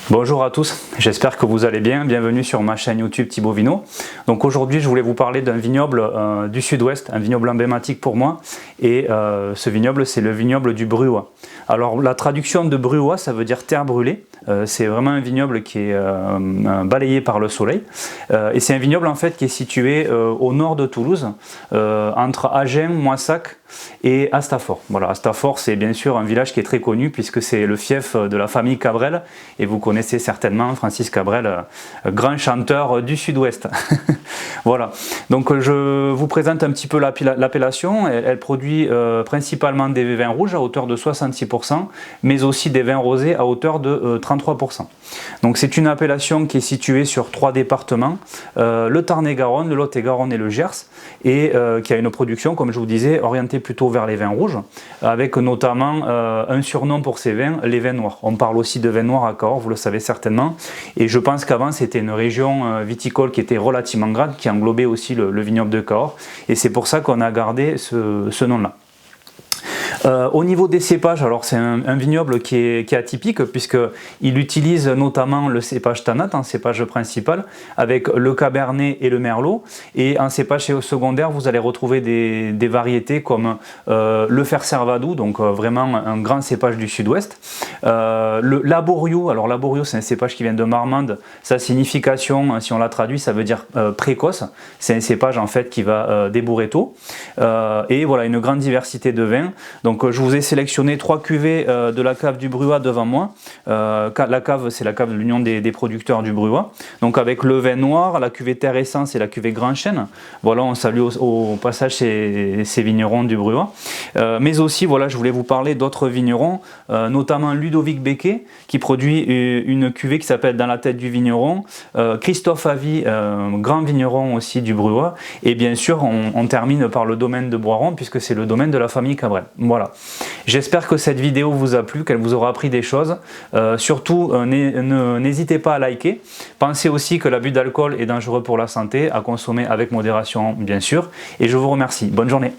Bonjour à tous, j'espère que vous allez bien. Bienvenue sur ma chaîne YouTube Thibaut Vino. Donc aujourd'hui je voulais vous parler d'un vignoble du sud-ouest, un vignoble emblématique pour moi. Et ce vignoble, c'est le vignoble du Bruois. Alors la traduction de Bruois, ça veut dire terre brûlée. C'est vraiment un vignoble qui est balayé par le soleil. Et c'est un vignoble en fait qui est situé au nord de Toulouse, entre Agen, Moissac et Astafort. Voilà, Astafort, c'est bien sûr un village qui est très connu puisque c'est le fief de la famille Cabrel. Et vous connaissez certainement Francis Cabrel, grand chanteur du sud-ouest. Voilà, donc je vous présente un petit peu l'appellation. Elle produit principalement des vins rouges à hauteur de 66%, mais aussi des vins rosés à hauteur de 33%. Donc c'est une appellation qui est située sur 3 départements, le Tarn-et-Garonne, le Lot-et-Garonne et le Gers, et qui a une production, comme je vous disais, orientée plutôt vers les vins rouges, avec notamment un surnom pour ces vins, les vins noirs. On parle aussi de vins noirs à Cahors, vous le savez certainement, et je pense qu'avant c'était une région viticole qui était relativement grande, qui englobait aussi le vignoble de Cahors, et c'est pour ça qu'on a gardé ce nom-là. Au niveau des cépages, alors c'est un vignoble qui est atypique puisqu'il utilise notamment le cépage Tannat en cépage principal avec le Cabernet et le Merlot, et en cépage secondaire vous allez retrouver des variétés comme le Fer-Servadou, donc vraiment un grand cépage du sud-ouest, le Laborio. Alors Laborio, c'est un cépage qui vient de Marmande. Sa signification, si on la traduit, ça veut dire précoce. C'est un cépage en fait qui va débourrer tôt, et voilà, une grande diversité de vins. Donc je vous ai sélectionné 3 cuvées de la cave du Bruois devant moi. La cave, c'est la cave de l'Union des producteurs du Bruois. Donc avec le vin noir, la cuvée Terre Essence et la cuvée Grand Chêne. Voilà, on salue au passage ces vignerons du Bruois. Mais aussi, voilà, je voulais vous parler d'autres vignerons, notamment Ludovic Becquet, qui produit une cuvée qui s'appelle Dans la tête du vigneron. Christophe Avy, grand vigneron aussi du Bruois. Et bien sûr, on termine par le domaine de Boiron, puisque c'est le domaine de la famille Cabrel. Voilà, j'espère que cette vidéo vous a plu, qu'elle vous aura appris des choses. Surtout, n'hésitez pas à liker. Pensez aussi que l'abus d'alcool est dangereux pour la santé, à consommer avec modération bien sûr. Et je vous remercie. Bonne journée.